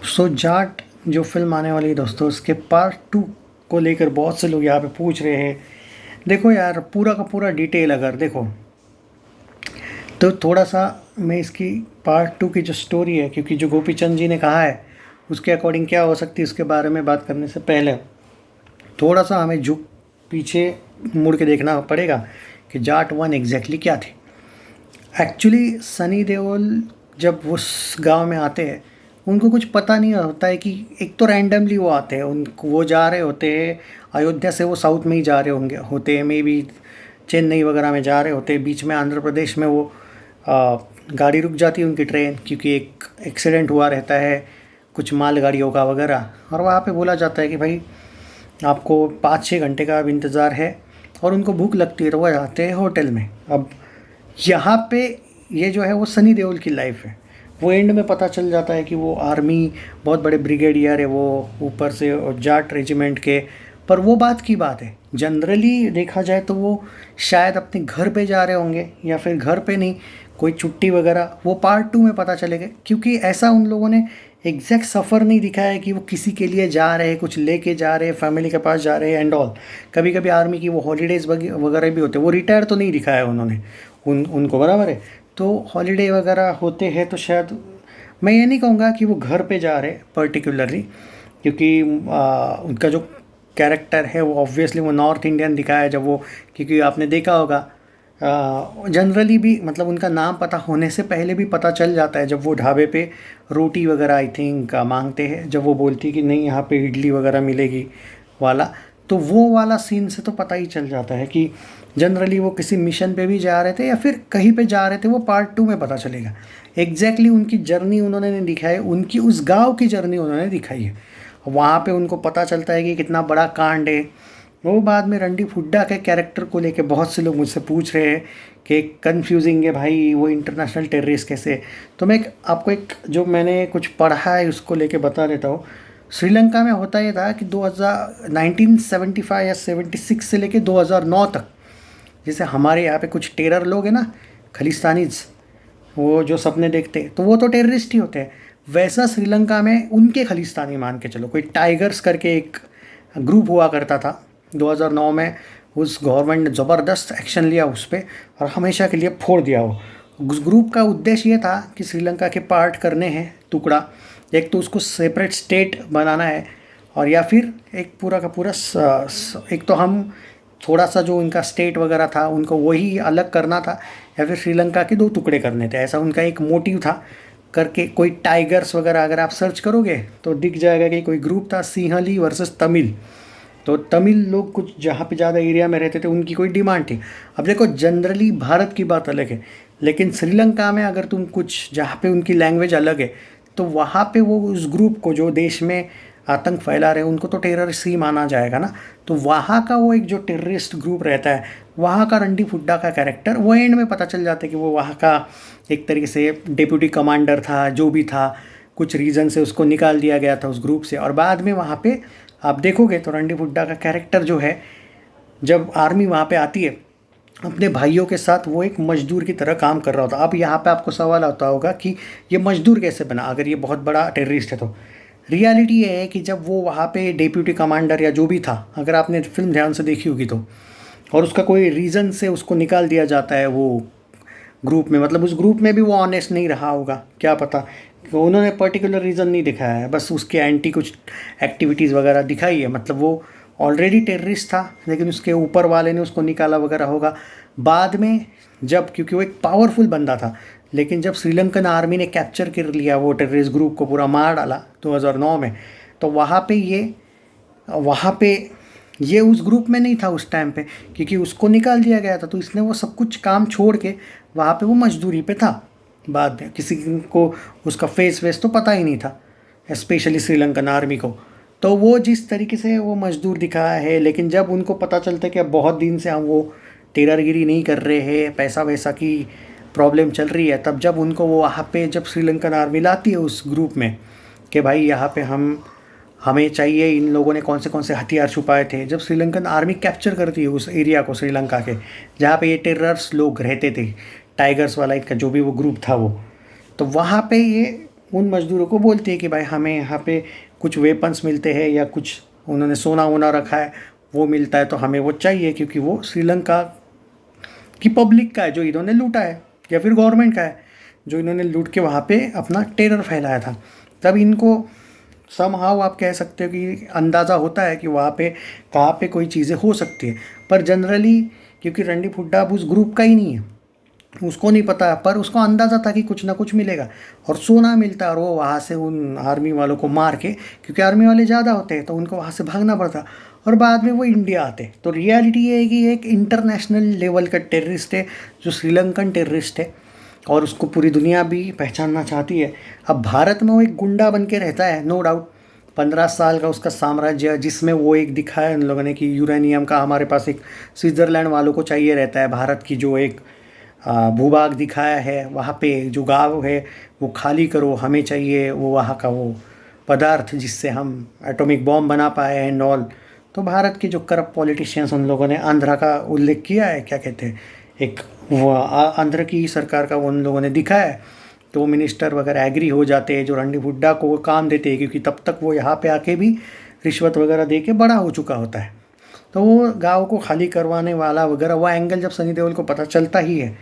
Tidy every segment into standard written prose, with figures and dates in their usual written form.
सो जाट जो फ़िल्म आने वाली है दोस्तों, उसके पार्ट 2 को लेकर बहुत से लोग यहाँ पे पूछ रहे हैं। देखो यार, पूरा का पूरा डिटेल अगर देखो तो थोड़ा सा मैं इसकी पार्ट 2 की जो स्टोरी है, क्योंकि जो गोपी चंद जी ने कहा है उसके अकॉर्डिंग क्या हो सकती है, उसके बारे में बात करने से पहले थोड़ा सा हमें झुक पीछे मुड़ के देखना पड़ेगा कि जाट वन एग्जैक्टली क्या थी। एक्चुअली सनी देओल जब उस गांव में आते हैं, उनको कुछ पता नहीं होता है कि एक तो रैंडमली वो आते हैं, उनको वो जा रहे होते हैं अयोध्या से, वो साउथ में ही जा रहे होते हैं, मे बी चेन्नई वगैरह में जा रहे होते हैं। बीच में आंध्र प्रदेश में वो गाड़ी रुक जाती है उनकी ट्रेन, क्योंकि एक एक्सीडेंट हुआ रहता है कुछ मालगाड़ियों का वगैरह, और वहाँ पे बोला जाता है कि भाई आपको 5-6 घंटे का अब इंतज़ार है, और उनको भूख लगती है तो वह जाते हैं होटल में। अब यहाँ पे ये जो है वो सनी देओल की लाइफ है। वो एंड में पता चल जाता है कि वो आर्मी बहुत बड़े ब्रिगेडियर है, वो ऊपर से जाट रेजिमेंट के। पर वो बात की बात है, जनरली देखा जाए तो वो शायद अपने घर पे जा रहे होंगे, या फिर घर पे नहीं, कोई छुट्टी वगैरह, वो पार्ट 2 में पता चलेगा। क्योंकि ऐसा उन लोगों ने एग्जैक्ट सफ़र नहीं दिखाया है कि वो किसी के लिए जा रहे हैं, कुछ लेके जा रहे हैं, फैमिली के पास जा रहे हैं एंड ऑल। कभी कभी आर्मी की वो हॉलीडेज़ वगैरह भी होते हैं, वो रिटायर तो नहीं दिखाया उन्होंने उनको, बराबर है। तो हॉलीडे वगैरह होते हैं तो शायद मैं ये नहीं कहूँगा कि वो घर पे जा रहे पर्टिकुलरली, क्योंकि उनका जो कैरेक्टर है वो ऑब्वियसली वो नॉर्थ इंडियन दिखाया है। जब वो, क्योंकि आपने देखा होगा जनरली भी, मतलब उनका नाम पता होने से पहले भी पता चल जाता है जब वो ढाबे पे रोटी वगैरह आई थिंक मांगते हैं, जब वो बोलती कि नहीं यहाँ पे इडली वगैरह मिलेगी वाला, तो वो वाला सीन से तो पता ही चल जाता है कि जनरली वो किसी मिशन पे भी जा रहे थे या फिर कहीं पे जा रहे थे। वो पार्ट 2 में पता चलेगा एग्जैक्टली उनकी जर्नी उन्होंने नहीं दिखाई, उनकी उस गांव की जर्नी उन्होंने दिखाई है। वहाँ पे उनको पता चलता है कि कितना बड़ा कांड है। वो बाद में रणदीप हुड्डा के कैरेक्टर को लेके बहुत से लोग मुझसे पूछ रहे हैं कि कंफ्यूजिंग है भाई, वो इंटरनेशनल टेररिस्ट कैसे। तो मैं आपको एक जो मैंने कुछ पढ़ा है उसको लेके बता देता हूँ। श्रीलंका में होता ये था कि 1975 या 76 से लेके 2009 तक, जैसे हमारे यहाँ पे कुछ टेरर लोग हैं ना, खलिस्तानीज, वो जो सपने देखते तो वो तो टेररिस्ट ही होते हैं। वैसा श्रीलंका में उनके खलिस्तानी मान के चलो, कोई टाइगर्स करके एक ग्रुप हुआ करता था 2009 में। उस गवर्नमेंट ने ज़बरदस्त एक्शन लिया उस पर और हमेशा के लिए फोड़ दिया वो। उस ग्रुप का उद्देश्य ये था कि श्रीलंका के पार्ट करने हैं टुकड़ा, एक तो उसको सेपरेट स्टेट बनाना है, और या फिर एक पूरा का पूरा एक तो हम थोड़ा सा जो उनका स्टेट वगैरह था उनको वही अलग करना था, या फिर श्रीलंका के 2 टुकड़े करने थे, ऐसा उनका एक मोटिव था करके। कोई टाइगर्स वगैरह अगर आप सर्च करोगे तो दिख जाएगा कि कोई ग्रुप था सिंहली वर्सेस तमिल। तो तमिल लोग कुछ जहाँ पे ज़्यादा एरिया में रहते थे उनकी कोई डिमांड थी। अब देखो जनरली भारत की बात अलग है, लेकिन श्रीलंका में अगर तुम कुछ जहाँ पे उनकी लैंग्वेज अलग है, तो वहाँ पे वो उस ग्रुप को जो देश में आतंक फैला रहे हैं उनको तो टेररिस्ट ही माना जाएगा ना। तो वहाँ का वो एक जो टेररिस्ट ग्रुप रहता है, वहाँ का रणदीप हुड्डा का कैरेक्टर वो एंड में पता चल जाता है कि वो वहाँ का एक तरीके से डिप्यूटी कमांडर था, जो भी था, कुछ रीज़न से उसको निकाल दिया गया था उस ग्रुप से। और बाद में वहाँ पे आप देखोगे तो रणदीप हुड्डा का कैरेक्टर जो है, जब आर्मी वहाँ पे आती है अपने भाइयों के साथ, वो एक मजदूर की तरह काम कर रहा होता। अब यहाँ पे आपको सवाल आता होगा कि ये मजदूर कैसे बना अगर ये बहुत बड़ा टेररिस्ट है। तो रियलिटी ये है कि जब वो वहाँ पे डिप्यूटी कमांडर या जो भी था, अगर आपने फिल्म ध्यान से देखी होगी तो, और उसका कोई रीज़न से उसको निकाल दिया जाता है वो ग्रुप में, मतलब उस ग्रुप में भी वो ऑनेस्ट नहीं रहा होगा, क्या पता, उन्होंने पर्टिकुलर रीज़न नहीं दिखाया है, बस उसके एंटी कुछ एक्टिविटीज़ वगैरह दिखाई है। मतलब वो ऑलरेडी टेररिस्ट था, लेकिन उसके ऊपर वाले ने उसको निकाला वगैरह होगा बाद में, जब, क्योंकि वो एक पावरफुल बंदा था। लेकिन जब श्रीलंकन आर्मी ने कैप्चर कर लिया वो टेररिस्ट ग्रुप को, पूरा मार डाला 2009 में, तो वहाँ पे ये उस ग्रुप में नहीं था उस टाइम पे, क्योंकि उसको निकाल दिया गया था। तो इसने वो सब कुछ काम छोड़ के वहाँ पे वो मजदूरी पे था। बाद में किसी को उसका फेस वेस तो पता ही नहीं था, स्पेशली श्रीलंकन आर्मी को। तो वो जिस तरीके से वो मजदूर दिखाया है, लेकिन जब उनको पता चलता है कि अब बहुत दिन से हम वो टेररगिरी नहीं कर रहे हैं, पैसा वैसा की प्रॉब्लम चल रही है, तब जब उनको वो वहाँ पे जब श्रीलंकन आर्मी लाती है उस ग्रुप में कि भाई यहाँ पे हमें चाहिए, इन लोगों ने कौन से हथियार छुपाए थे, जब श्रीलंकन आर्मी कैप्चर करती है उस एरिया को श्रीलंका के जहाँ पे ये टेरर्स लोग रहते थे, टाइगर्स वाला इनका जो भी वो ग्रुप था वो, तो वहाँ पे ये उन मज़दूरों को बोलती है कि भाई हमें यहाँ पे कुछ वेपन्स मिलते हैं या कुछ उन्होंने सोना वोना रखा है वो मिलता है, तो हमें वो चाहिए क्योंकि वो श्रीलंका की पब्लिक का है जो इन्होंने लूटा है, या फिर गवर्नमेंट का है जो इन्होंने लूट के वहाँ पे अपना टेरर फैलाया था। तब इनको समहाउ आप कह सकते हो कि अंदाज़ा होता है कि वहाँ पे कहाँ पे कोई चीज़ें हो सकती है। पर जनरली क्योंकि रणदीप हुड्डा अब उस ग्रुप का ही नहीं है, उसको नहीं पता, पर उसको अंदाज़ा था कि कुछ ना कुछ मिलेगा और सोना मिलता है, और वो वहाँ से उन आर्मी वालों को मार के, क्योंकि आर्मी वाले ज़्यादा होते हैं तो उनको वहाँ से भागना पड़ता, और बाद में वो इंडिया आते। तो रियलिटी ये है कि एक इंटरनेशनल लेवल का टेररिस्ट है जो श्रीलंकन टेररिस्ट है, और उसको पूरी दुनिया भी पहचानना चाहती है। अब भारत में वो एक गुंडा बन के रहता है, नो डाउट। 15 साल का उसका साम्राज्य, जिसमें वो एक दिखाया उन लोगों ने कि यूरेनियम का हमारे पास एक स्विट्ज़रलैंड वालों को चाहिए रहता है, भारत की जो एक भूभाग दिखाया है, वहाँ पे जो गाँव है वो खाली करो, हमें चाहिए वो वहाँ का वो पदार्थ जिससे हम एटॉमिक बॉम्ब बना पाए एंड ऑल। तो भारत के जो करप्ट पॉलिटिशियंस, उन लोगों ने आंध्रा का उल्लेख किया है, क्या कहते हैं, एक वो आंध्र की सरकार का उन लोगों ने दिखाया है। तो मिनिस्टर वगैरह एग्री हो जाते हैं जो रणदीप हुड्डा को वो काम देते हैं, क्योंकि तब तक वो यहाँ पे आके भी रिश्वत वगैरह दे के बड़ा हो चुका होता है। तो वो गाँव को खाली करवाने वाला वगैरह वो एंगल जब सनी देओल को पता चलता ही है,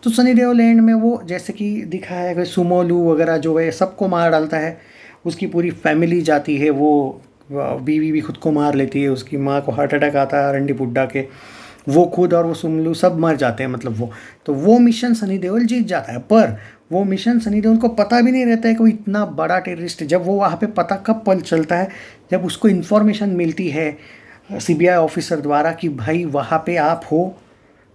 तो सनी देओल एंड में वो जैसे कि दिखाया है कि सुमोलू वगैरह जो है सबको मार डालता है, उसकी पूरी फैमिली जाती है, वो बीवी भी खुद को मार लेती है, उसकी माँ को हार्ट अटैक आता है रणदीप हुड्डा के, वो खुद और वो सुमलू सब मर जाते हैं, मतलब वो, तो वो मिशन सनी देओल जीत जाता है। पर वो मिशन सनी देओल को पता भी नहीं रहता है कि वो इतना बड़ा टेररिस्ट है। जब वो वहाँ पे पता कब पल चलता है, जब उसको इन्फॉर्मेशन मिलती है सीबीआई ऑफिसर द्वारा कि भाई वहाँ पे आप हो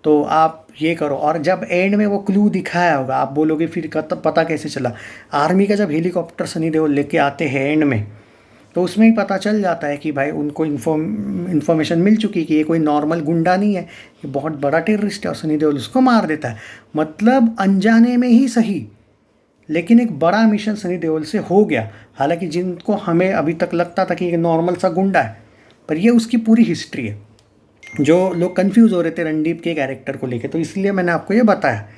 तो आप ये करो। और जब एंड में वो क्लू दिखाया होगा, आप बोलोगे फिर पता कैसे चला, आर्मी का जब हेलीकॉप्टर सनी देओल लेके आते हैं एंड में, तो उसमें ही पता चल जाता है कि भाई उनको इन्फॉर्मेशन मिल चुकी है कि ये कोई नॉर्मल गुंडा नहीं है, ये बहुत बड़ा टेररिस्ट है, और सनी देओल उसको मार देता है। मतलब अनजाने में ही सही, लेकिन एक बड़ा मिशन सनी देओल से हो गया। हालांकि जिनको हमें अभी तक लगता था कि ये नॉर्मल सा गुंडा है, पर ये उसकी पूरी हिस्ट्री है। जो लोग कंफ्यूज हो रहे थे रणदीप के कैरेक्टर को लेके, तो इसलिए मैंने आपको ये बताया।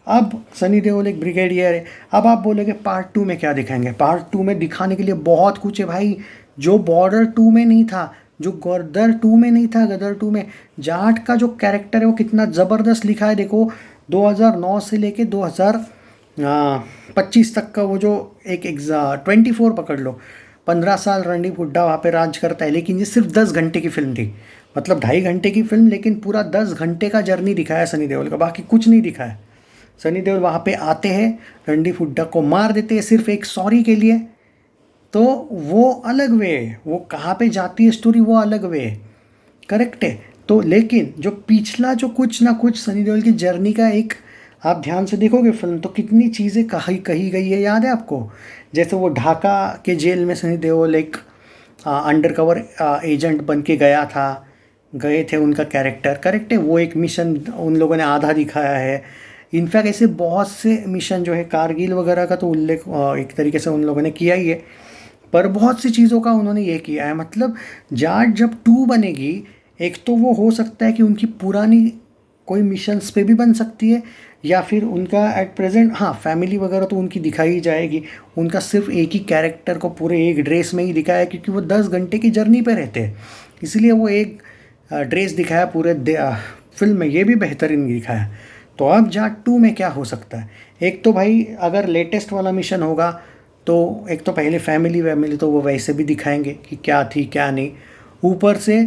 अब सनी देओल एक ब्रिगेडियर है। अब आप बोलोगे पार्ट 2 में क्या दिखाएंगे? पार्ट 2 में दिखाने के लिए बहुत कुछ है भाई, जो बॉर्डर 2 में नहीं था, जो गदर 2 में नहीं था। गदर 2 में जाट का जो कैरेक्टर है वो कितना ज़बरदस्त लिखा है। देखो 2009 से लेके 2025 तक का वो जो एक 24 पकड़ लो, 15 साल रणदीप हुड्डा वहाँ पे राज करता है। लेकिन ये सिर्फ 10 घंटे की फिल्म थी, मतलब 2.5 घंटे की फिल्म, लेकिन पूरा 10 घंटे का जर्नी दिखाया सनी देओल का, बाकी कुछ नहीं दिखाया। सनी देओल वहाँ पे आते हैं, रणदीप हुड्डा को मार देते हैं सिर्फ एक सॉरी के लिए, तो वो अलग वे है। वो कहाँ पे जाती है स्टोरी, वो अलग वे है, करेक्ट है। तो लेकिन जो पिछला जो कुछ ना कुछ सनी देओल की जर्नी का एक, आप ध्यान से देखोगे फिल्म तो कितनी चीज़ें कही गई है, याद है आपको? जैसे वो ढाका के जेल में सनी देओल एक अंडर कवर एजेंट बन के गया था, गए थे, उनका कैरेक्टर करेक्ट है। वो एक मिशन उन लोगों ने आधा दिखाया है। इनफैक्ट ऐसे बहुत से मिशन जो है, कारगिल वगैरह का तो उल्लेख एक तरीके से उन लोगों ने किया ही है, पर बहुत सी चीज़ों का उन्होंने ये किया है। मतलब जाट जब 2 बनेगी, एक तो वो हो सकता है कि उनकी पुरानी कोई मिशंस पे भी बन सकती है, या फिर उनका एट प्रेजेंट, हाँ फैमिली वगैरह तो उनकी दिखाई ही जाएगी। उनका सिर्फ एक ही कैरेक्टर को पूरे एक ड्रेस में ही दिखाया, क्योंकि वो 10 घंटे की जर्नी पे रहते हैं, इसलिए वो एक ड्रेस दिखाया पूरे फिल्म में, ये भी बेहतरीन दिखाया। तो अब जाट 2 में क्या हो सकता है? एक तो भाई अगर लेटेस्ट वाला मिशन होगा तो एक तो पहले फैमिली तो वो वैसे भी दिखाएंगे कि क्या थी क्या नहीं, ऊपर से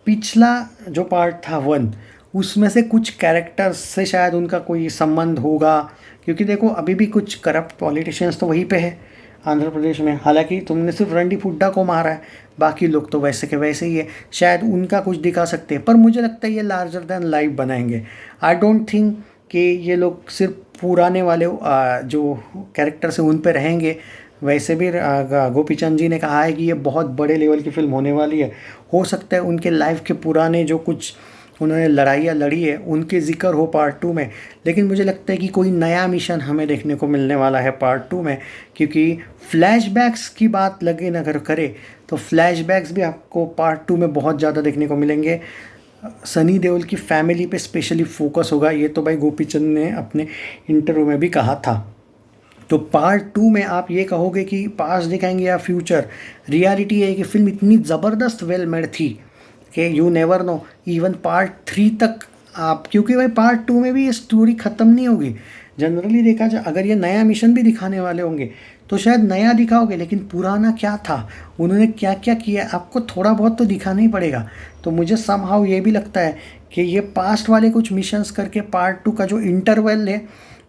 पिछला जो पार्ट था 1, उसमें से कुछ कैरेक्टर्स से शायद उनका कोई संबंध होगा, क्योंकि देखो अभी भी कुछ करप्ट पॉलिटिशियंस तो वहीं पे है आंध्र प्रदेश में। हालांकि तुमने सिर्फ रणदीप हुड्डा को मारा है, बाकी लोग तो वैसे के वैसे ही है, शायद उनका कुछ दिखा सकते हैं। पर मुझे लगता है ये लार्जर दैन लाइफ बनाएंगे। आई डोंट थिंक कि ये लोग सिर्फ पुराने वाले जो कैरेक्टर से उन पे रहेंगे। वैसे भी गोपीचंद जी ने कहा है कि ये बहुत बड़े लेवल की फिल्म होने वाली है। हो सकता है उनके लाइफ के पुराने जो कुछ उन्होंने लड़ाइयाँ लड़ी है उनके जिक्र हो पार्ट 2 में। लेकिन मुझे लगता है कि कोई नया मिशन हमें देखने को मिलने वाला है पार्ट 2 में, क्योंकि फ्लैशबैक्स की बात लगे न अगर करे तो फ्लैशबैक्स भी आपको पार्ट 2 में बहुत ज़्यादा देखने को मिलेंगे। सनी देओल की फैमिली पे स्पेशली फोकस होगा, ये तो भाई गोपीचंद ने अपने इंटरव्यू में भी कहा था। तो पार्ट 2 में आप ये कहोगे कि पास्ट दिखाएंगे या फ्यूचर, रियलिटी है कि फिल्म इतनी ज़बरदस्त वेल मेड थी कि you never know, even part 3 तक आप, क्योंकि भाई पार्ट 2 में भी ये स्टोरी ख़त्म नहीं होगी। जनरली देखा जाए अगर ये नया मिशन भी दिखाने वाले होंगे तो शायद नया दिखाओगे, लेकिन पुराना क्या था, उन्होंने क्या क्या किया, आपको थोड़ा बहुत तो दिखाना ही पड़ेगा। तो मुझे समहाउ ये भी लगता है कि ये पास्ट वाले कुछ मिशंस करके पार्ट 2 का जो इंटरवल है,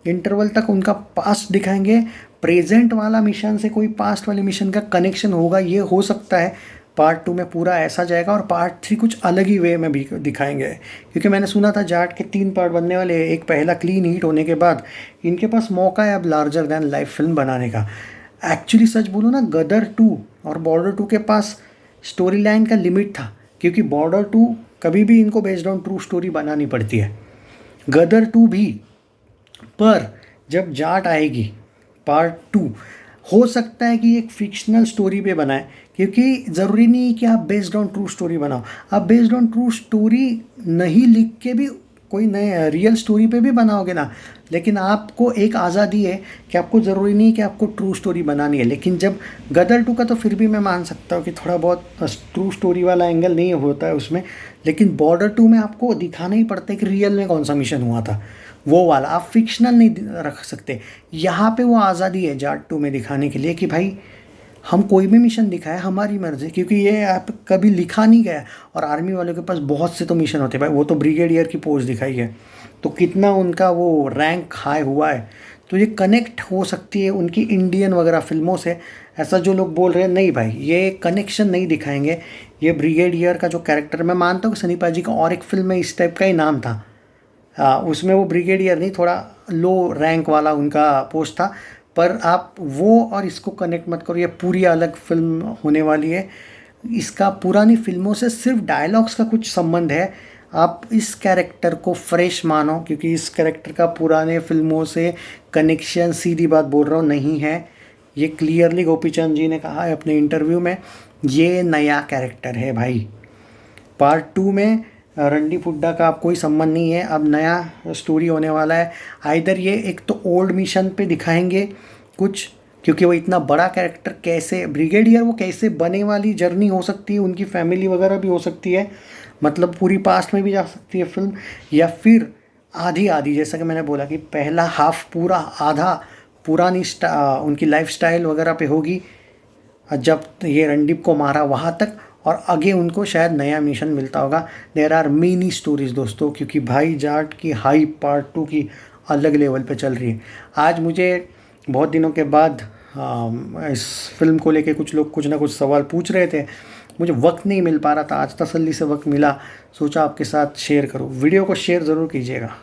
इंटरवल तक उनका पास्ट दिखाएंगे, प्रेजेंट वाला मिशन से कोई पास्ट वाले मिशन का कनेक्शन होगा, ये हो सकता है पार्ट 2 में पूरा ऐसा जाएगा। और पार्ट 3 कुछ अलग ही वे में भी दिखाएंगे, क्योंकि मैंने सुना था जाट के 3 पार्ट बनने वाले हैं। एक पहला क्लीन हिट होने के बाद इनके पास मौका है अब लार्जर दैन लाइफ फिल्म बनाने का। एक्चुअली सच बोलो ना, गदर 2 और बॉर्डर 2 के पास स्टोरी लाइन का लिमिट था, क्योंकि बॉर्डर 2 कभी भी इनको बेस्ड ऑन ट्रू स्टोरी बनानी पड़ती है, गदर 2 भी। पर जब जाट आएगी पार्ट 2, हो सकता है कि एक फिक्शनल स्टोरी पे बनाए, क्योंकि ज़रूरी नहीं कि आप बेस्ड ऑन ट्रू स्टोरी बनाओ। आप बेस्ड ऑन ट्रू स्टोरी नहीं लिख के भी कोई नए रियल स्टोरी पे भी बनाओगे ना, लेकिन आपको एक आज़ादी है कि आपको ज़रूरी नहीं कि आपको ट्रू स्टोरी बनानी है। लेकिन जब गदर 2 का तो फिर भी मैं मान सकता हूँ कि थोड़ा बहुत ट्रू स्टोरी वाला एंगल नहीं होता है उसमें, लेकिन बॉर्डर 2 में आपको दिखाना ही पड़ता है कि रियल में कौन सा मिशन हुआ था, वो वाला आप फिक्शनल नहीं रख सकते। यहाँ पे वो आज़ादी है जाट 2 में दिखाने के लिए कि भाई हम कोई भी मिशन दिखाए हमारी मर्ज़ी, क्योंकि ये आप कभी लिखा नहीं गया। और आर्मी वालों के पास बहुत से तो मिशन होते हैं भाई, वो तो ब्रिगेडियर की पोस्ट दिखाई है, तो कितना उनका वो रैंक हाई हुआ है, तो ये कनेक्ट हो सकती है उनकी इंडियन वगैरह फिल्मों से। ऐसा जो लोग बोल रहे हैं नहीं भाई, ये कनेक्शन नहीं दिखाएंगे। ये ब्रिगेडियर का जो कैरेक्टर, मैं मानता हूँ कि सनी पाजी का और एक फिल्म में इस टाइप का ही नाम था, उसमें वो ब्रिगेडियर नहीं, थोड़ा लो रैंक वाला उनका पोस्ट था। पर आप वो और इसको कनेक्ट मत करो, ये पूरी अलग फिल्म होने वाली है। इसका पुरानी फिल्मों से सिर्फ डायलॉग्स का कुछ संबंध है। आप इस कैरेक्टर को फ्रेश मानो, क्योंकि इस कैरेक्टर का पुराने फिल्मों से कनेक्शन, सीधी बात बोल रहा हूँ, नहीं है। ये क्लियरली गोपीचंद जी ने कहा है अपने इंटरव्यू में, ये नया कैरेक्टर है भाई। पार्ट 2 में रणदीप हुड्डा का अब कोई संबंध नहीं है, अब नया स्टोरी होने वाला है। आइदर ये एक तो ओल्ड मिशन पे दिखाएंगे कुछ, क्योंकि वो इतना बड़ा कैरेक्टर कैसे ब्रिगेडियर, वो कैसे बने वाली जर्नी हो सकती है, उनकी फैमिली वगैरह भी हो सकती है, मतलब पूरी पास्ट में भी जा सकती है फिल्म, या फिर आधी आधी, जैसा कि मैंने बोला कि पहला हाफ पूरा, आधा पुरानी उनकी लाइफ स्टाइल वगैरह पे होगी जब ये रणदीप को मारा वहाँ तक, और आगे उनको शायद नया मिशन मिलता होगा। देयर आर मेनी स्टोरीज दोस्तों, क्योंकि भाई जाट की हाई पार्ट 2 की अलग लेवल पे चल रही है। आज मुझे बहुत दिनों के बाद इस फिल्म को लेके कुछ लोग कुछ ना कुछ सवाल पूछ रहे थे, मुझे वक्त नहीं मिल पा रहा था, आज तसल्ली से वक्त मिला, सोचा आपके साथ शेयर करूँ। वीडियो को शेयर ज़रूर कीजिएगा।